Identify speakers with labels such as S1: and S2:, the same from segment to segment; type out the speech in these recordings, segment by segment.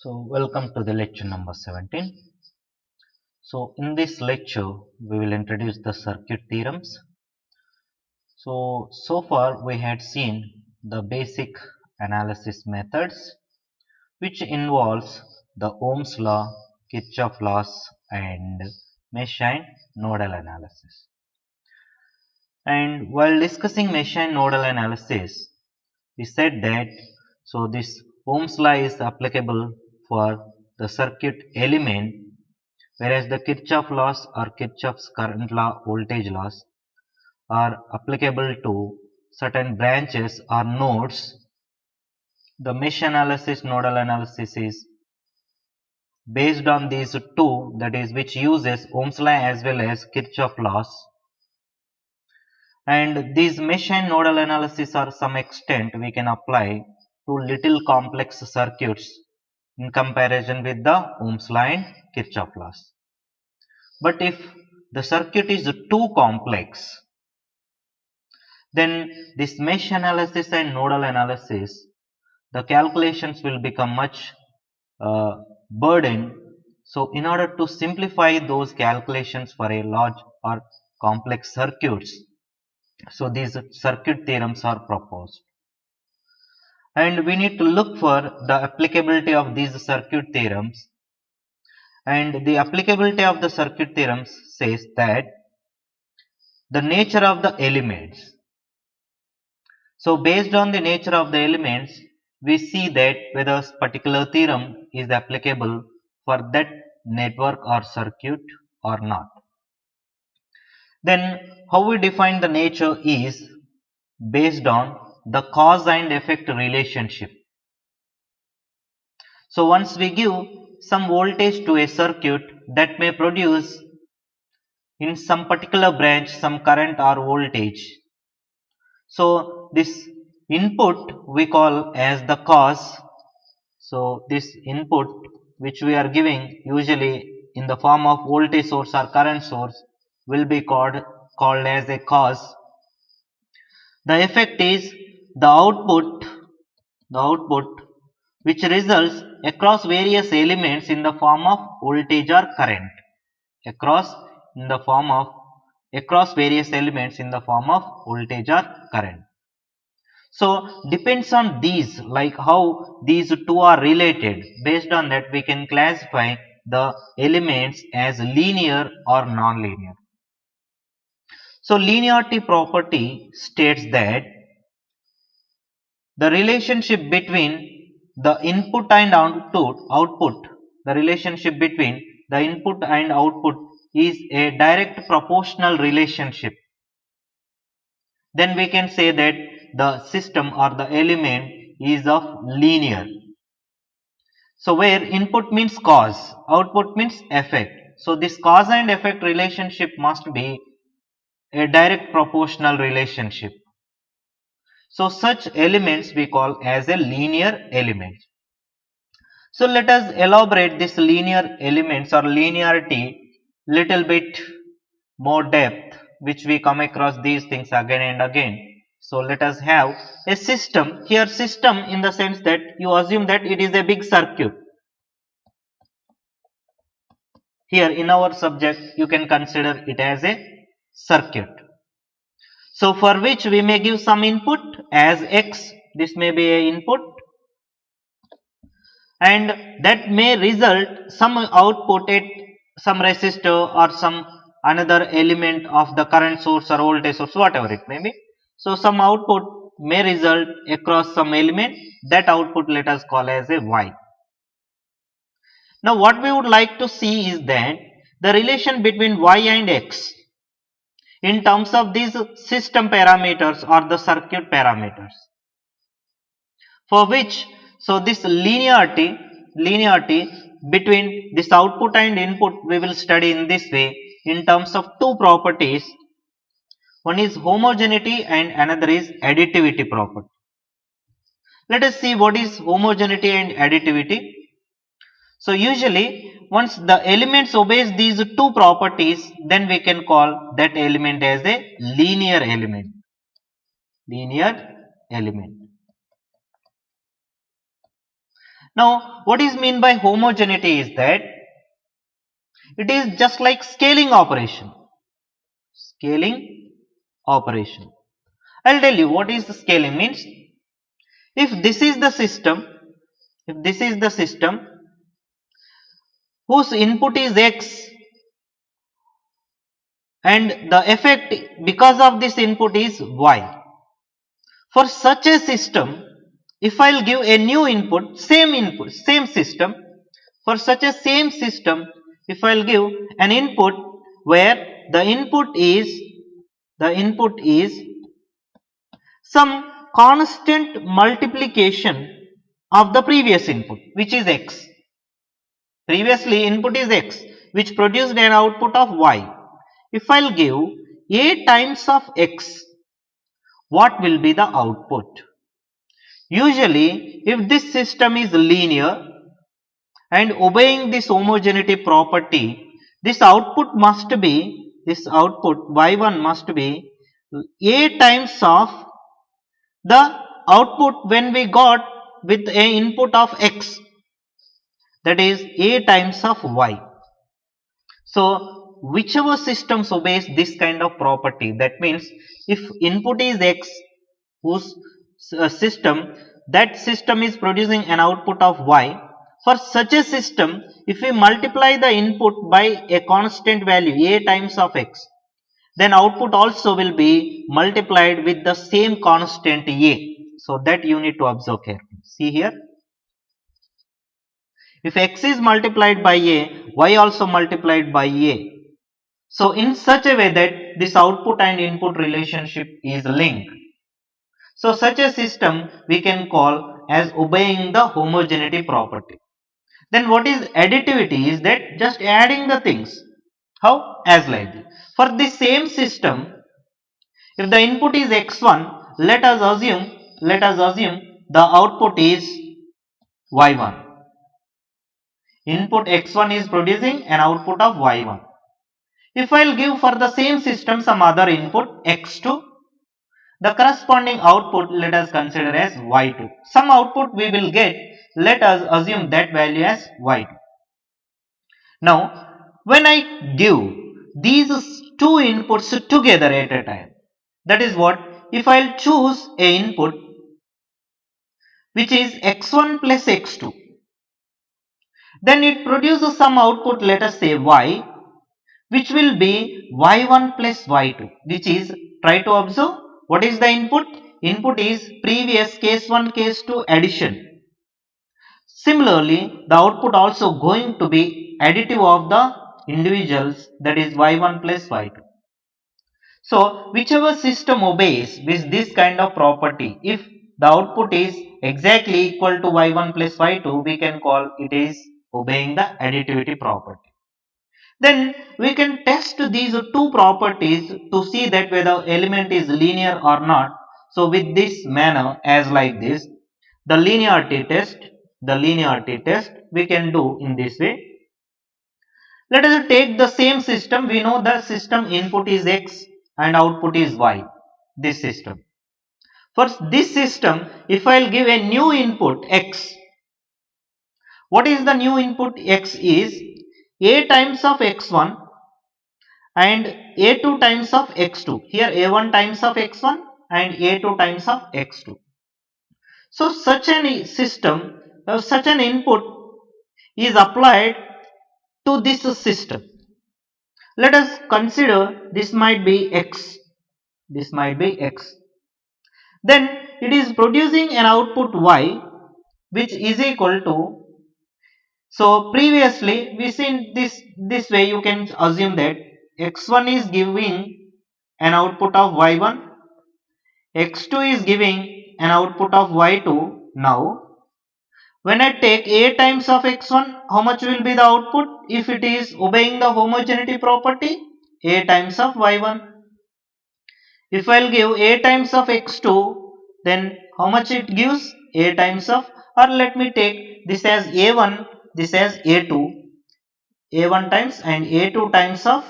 S1: So, welcome to the lecture number 17. So, in this lecture, we will introduce the circuit theorems. So far we had seen the basic analysis methods, which involves the Ohm's law, Kirchhoff laws, and mesh and nodal analysis. And while discussing mesh and nodal analysis, we said that this Ohm's law is applicable for the circuit element, whereas the Kirchhoff laws or Kirchhoff's current law voltage laws are applicable to certain branches or nodes. The mesh analysis, nodal analysis is based on these two, that is, which uses Ohm's law as well as Kirchhoff laws. And these mesh and nodal analysis are some extent we can apply to little complex circuits in comparison with the Ohm's law and Kirchhoff laws. But if the circuit is too complex, then this mesh analysis and nodal analysis, the calculations will become much burdened. So in order to simplify those calculations for a large or complex circuits, so these circuit theorems are proposed. And we need to look for the applicability of these circuit theorems. And the applicability of the circuit theorems says that the nature of the elements. So based on the nature of the elements, we see that whether a particular theorem is applicable for that network or circuit or not. Then how we define the nature is based on the cause and effect relationship. So once we give some voltage to a circuit, that may produce in some particular branch some current or voltage. So this input we call as the cause. So this input which we are giving usually in the form of voltage source or current source will be called as a cause. The effect is the output which results across various elements in the form of voltage or current. Across various elements in the form of voltage or current. So depends on these, like how these two are related. Based on that, we can classify the elements as linear or non-linear. So linearity property states that the relationship between the input and output, the relationship between the input and output is a direct proportional relationship. Then we can say that the system or the element is of linear. So where input means cause, output means effect. So this cause and effect relationship must be a direct proportional relationship. So such elements we call as a linear element. So let us elaborate this linear elements or linearity little bit more depth, which we come across these things again and again. So let us have a system. Here system in the sense that you assume that it is a big circuit. Here in our subject you can consider it as a circuit. So for which we may give some input as X. This may be a input, and that may result some output at some resistor or some another element of the current source or voltage source, whatever it may be. So some output may result across some element. That output let us call as a Y. Now what we would like to see is that the relation between Y and X in terms of these system parameters or the circuit parameters, for which this linearity between this output and input we will study in this way in terms of two properties. One is homogeneity and another is additivity property. Let us see what is homogeneity and additivity. So usually once the elements obeys these two properties, then we can call that element as a linear element. Linear element. Now, what is mean by homogeneity is that it is just like scaling operation. Scaling operation. I'll tell you what is the scaling means. If this is the system, if this is the system whose input is x and the effect because of this input is y. For such a system, if I'll give a new input, same system, for such a same system, if I'll give an input where the input is some constant multiplication of the previous input, which is x. Previously input is x, which produced an output of y. If I'll give a times of x, what will be the output? Usually, if this system is linear and obeying this homogeneity property, this output y1 must be a times of the output when we got with a input of x, that is a times of y. So, whichever systems obeys this kind of property, that means if input is x, whose system, that system is producing an output of y. For such a system, if we multiply the input by a constant value a times of x, then output also will be multiplied with the same constant a. So that you need to observe carefully. See here, if x is multiplied by a, y also multiplied by a. So in such a way that this output and input relationship is linked. So such a system we can call as obeying the homogeneity property. Then what is additivity is that just adding the things. How? As like this. For this same system, if the input is x1, let us assume the output is y1. Input x1 is producing an output of y1. If I'll give for the same system some other input x2, the corresponding output let us consider as y2. Some output we will get, let us assume that value as y2. Now, when I give these two inputs together at a time, that is what, if I'll choose a input which is x1 plus x2, then it produces some output, let us say y, which will be y1 plus y2, which is, try to observe, what is the input? Input is previous case 1, case 2 addition. Similarly, the output also going to be additive of the individuals, that is y1 plus y2. So, whichever system obeys with this kind of property, if the output is exactly equal to y1 plus y2, we can call it is obeying the additivity property. Then we can test these two properties to see that whether element is linear or not. So with this manner, as like this, the linearity test we can do in this way. Let us take the same system. We know the system input is x and output is y. This system. For this system, if I'll give a new input x, what is the new input x is a times of x1 and a2 times of x2. Here a1 times of x1 and a2 times of x2. So such an system, such an input is applied to this system. Let us consider this might be x. This might be x. Then it is producing an output y, which is equal to, so previously we seen this way, you can assume that x1 is giving an output of y1, x2 is giving an output of y2. Now when I take a times of x1, how much will be the output if it is obeying the homogeneity property? A times of y1. If I'll give a times of x2, then how much it gives? A times of, or let me take this as a1, this as a2, a1 times and a2 times of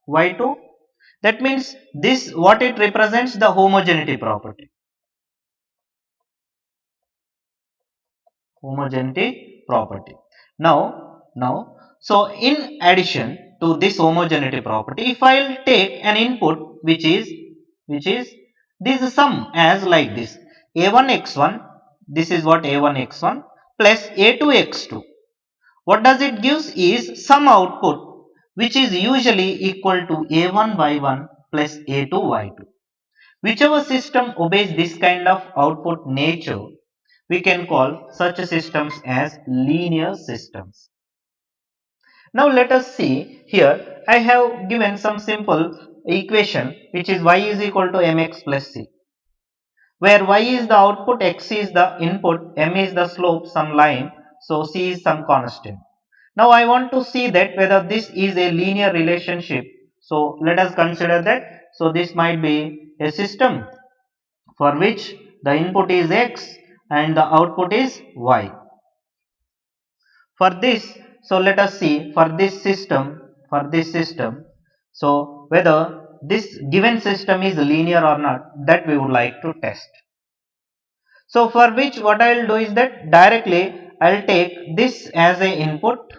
S1: y2. That means this, what it represents, the homogeneity property. Homogeneity property. So in addition to this homogeneity property, if I'll take an input which is this sum as like this a1 x1, this is what a1 x1 plus a2 x2. What does it gives is some output which is usually equal to a1 y1 plus a2 y2. Whichever system obeys this kind of output nature, we can call such systems as linear systems. Now let us see here. I have given some simple equation which is y is equal to mx plus c, where y is the output, x is the input, m is the slope, some line, so c is some constant. Now I want to see that whether this is a linear relationship. So let us consider that. So this might be a system for which the input is x and the output is y. For this, so let us see for this system, so whether this given system is linear or not, that we would like to test. So for which what I will do is that directly I will take this as a input,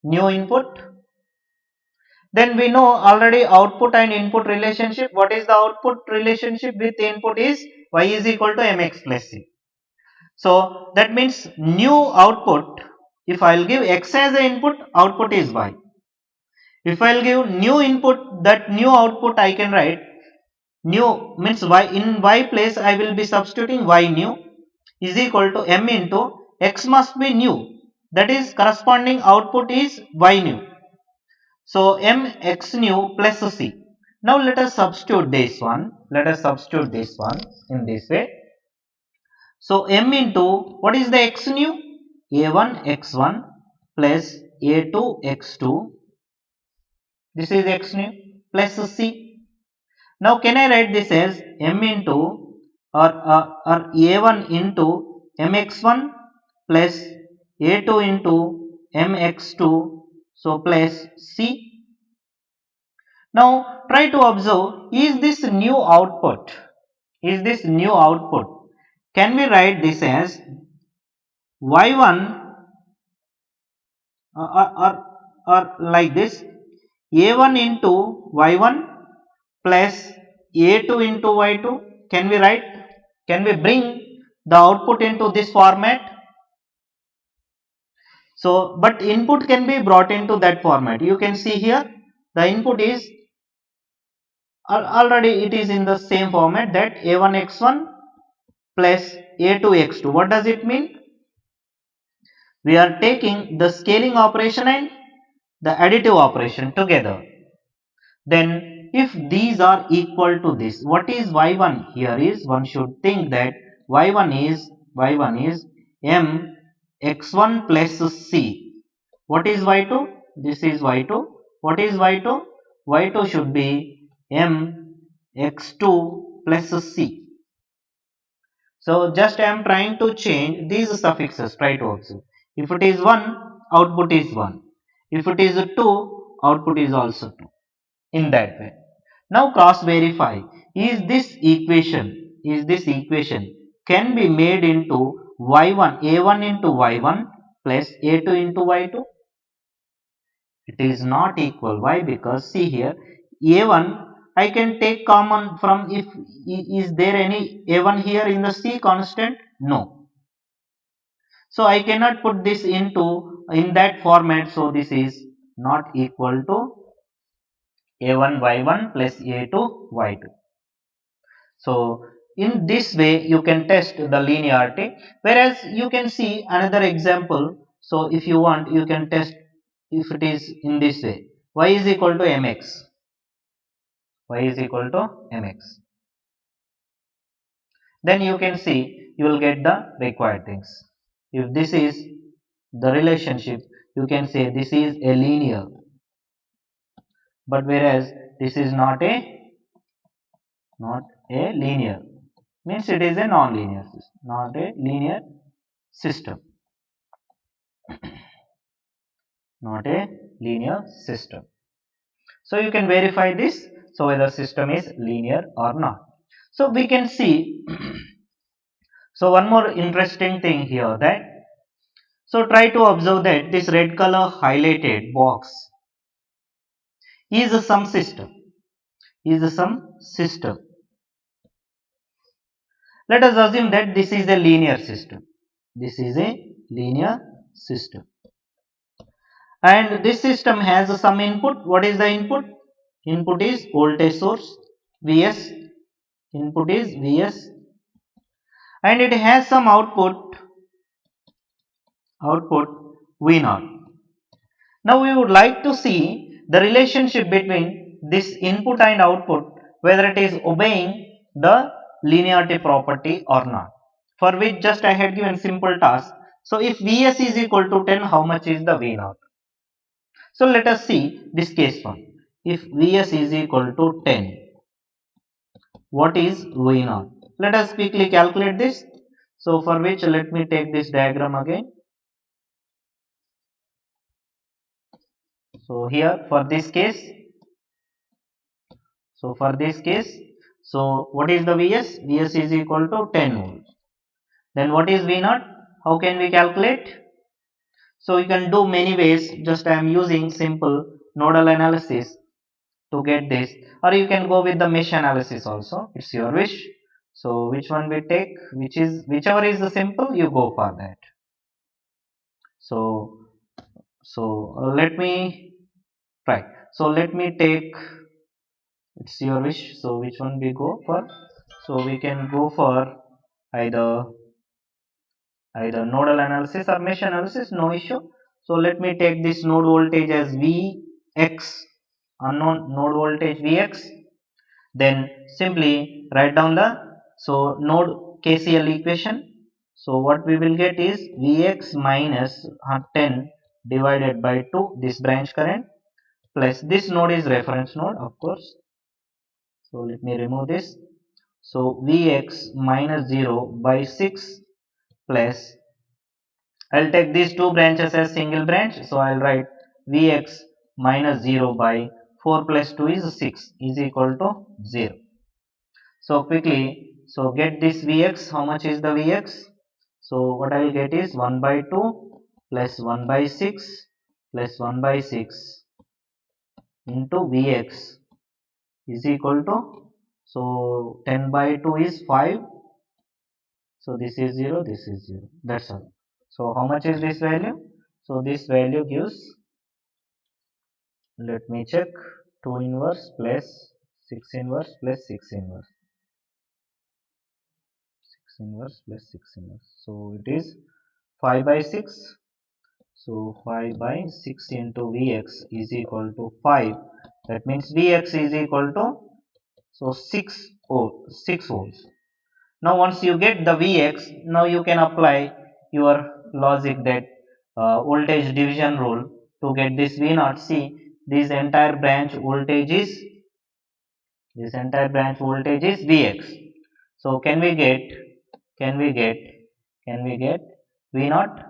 S1: new input. Then we know already output and input relationship. What is the output relationship with input is y is equal to mx plus c. So that means new output, if I will give x as an input, output is y. If I will give new input, that new output I can write new means y, in y place I will be substituting y new is equal to m into x must be new, that is corresponding output is y new. So m x new plus c. Now let us substitute this one. Let us substitute this one in this way. So m into what is the x new? a1 x1 plus a2 x2. This is x new plus c. Now can I write this as m into or a1 into mx1 plus a2 into mx2, so plus c. Now try to observe, is this new output? Is this new output? Can we write this as y1 or like this a1 into y1 plus a2 into y2? Can we write? Can we bring the output into this format? So, but input can be brought into that format. You can see here the input is already it is in the same format, that a1 x1 plus a2 x2. What does it mean? We are taking the scaling operation and the additive operation together. Then if these are equal to this, what is y1 here is, one should think that y1 is m x1 plus c. What is y2? This is y2. What is y2? y2 should be m x2 plus c. So just I am trying to change these suffixes. Try to observe. If it is 1, output is 1. If it is 2, output is also 2. In that way. Now cross verify. Is this equation can be made into y1, a1 into y1 plus a2 into y2? It is not equal. Why? Because see here, a1 I can take common from, if is there any a1 here in the c constant? No. So I cannot put this into in that format. So this is not equal to a1 y1 plus a2 y2. So in this way you can test the linearity, whereas you can see another example. So if you want, you can test if it is in this way, y is equal to mx, then you can see you will get the required things. If this is the relationship, you can say this is a linear, but whereas this is not a linear, means it is a non-linear system, not a linear system, not a linear system. So you can verify this, so whether system is linear or not. So we can see so one more interesting thing here, that So try to observe that this red color highlighted box is some system. Is some system. Let us assume that this is a linear system. This is a linear system. And this system has some input. What is the input? Input is voltage source Vs. Input is Vs. And it has some output V0. Now we would like to see the relationship between this input and output, whether it is obeying the linearity property or not. For which just I had given simple task. So if Vs is equal to 10, how much is the V0? So let us see this case one. If Vs is equal to 10, what is V0? Let us quickly calculate this. So for which let me take this diagram again. So here for this case, so what is the Vs? Vs is equal to 10 volts. Then what is V0? How can we calculate? So you can do many ways. Just I am using simple nodal analysis to get this, or you can go with the mesh analysis also. It's your wish. So which one we take? Whichever is the simple, you go for that. So let me try. So let me take. It's your wish. So which one we go for? So we can go for either nodal analysis or mesh analysis, no issue. So let me take this node voltage as Vx, unknown node voltage Vx. Then simply write down the node Kcl equation. So what we will get is Vx minus 10 divided by 2, this branch current, plus this node is reference node, of course. So let me remove this. So Vx minus 0 by 6 plus, I'll take these two branches as single branch. So I'll write Vx minus 0 by 4 plus 2 is 6 is equal to 0. So quickly, so get this Vx. How much is the Vx? So what I will get is 1 by 2 plus 1 by 6 plus 1 by 6 into Vx is equal to, so 10 by 2 is 5. So this is 0, this is 0. That's all. So how much is this value? So this value gives, let me check, 2 inverse plus 6 inverse plus 6 inverse. 6 inverse plus 6 inverse. So it is 5 by 6. So 5 by 6 into Vx is equal to 5. That means Vx is equal to, so 6 volts. Now once you get the Vx, now you can apply your logic that voltage division rule to get this V0. See, this entire branch voltage is Vx. So can we get V0?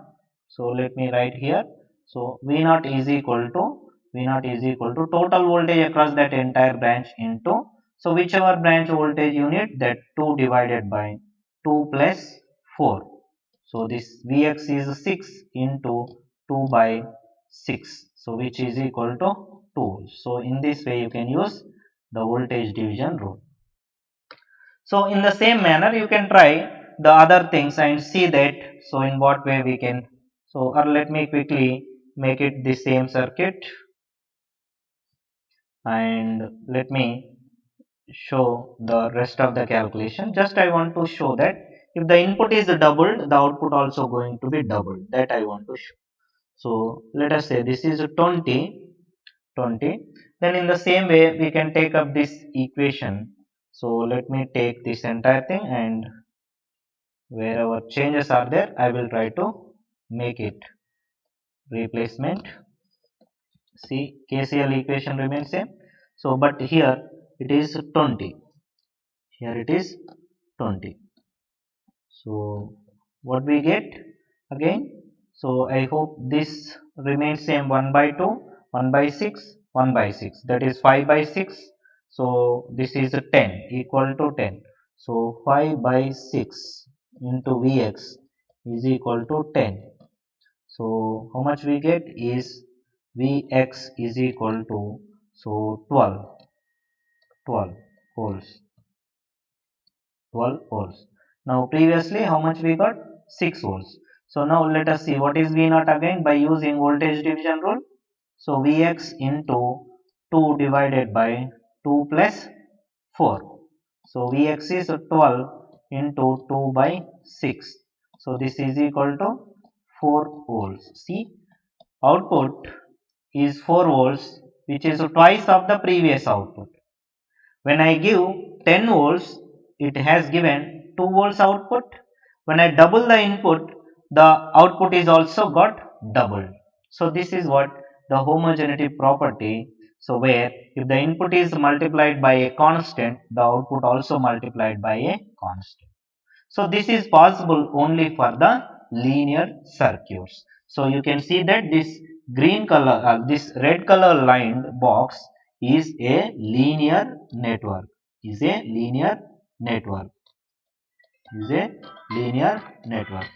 S1: So let me write here. So V0 is equal to total voltage across that entire branch into, so whichever branch voltage unit, that 2 divided by 2 plus 4. So this Vx is 6 into 2 by 6. So which is equal to 2. So in this way you can use the voltage division rule. So in the same manner you can try the other things and see that, so in what way we can, so or let me quickly make it the same circuit and let me show the rest of the calculation. Just I want to show that if the input is doubled, the output also going to be doubled, that I want to show. So let us say this is 20. Then in the same way we can take up this equation. So let me take this entire thing, and wherever changes are there I will try to make it replacement. See, Kcl equation remains same. So but here it is 20. Here it is 20. So what we get again? So I hope this remains same, 1 by 2, 1 by 6, 1 by 6, that is 5 by 6. So this is 10 equal to 10. So 5 by 6 into Vx is equal to 10. So how much we get is Vx is equal to, so 12 volts. 12 volts. Now previously how much we got? 6 volts. So now let us see what is V naught again by using voltage division rule. So Vx into 2 divided by 2 plus 4. So Vx is 12 into 2 by 6. So this is equal to 4 volts. See, output is 4 volts, which is twice of the previous output. When I give 10 volts, it has given 2 volts output. When I double the input, the output is also got doubled. So this is what the homogeneity property. So where if the input is multiplied by a constant, the output also multiplied by a constant. So this is possible only for the linear circuits. So you can see that this green color, this red color lined box is a linear network. Is a linear network. Is a linear network.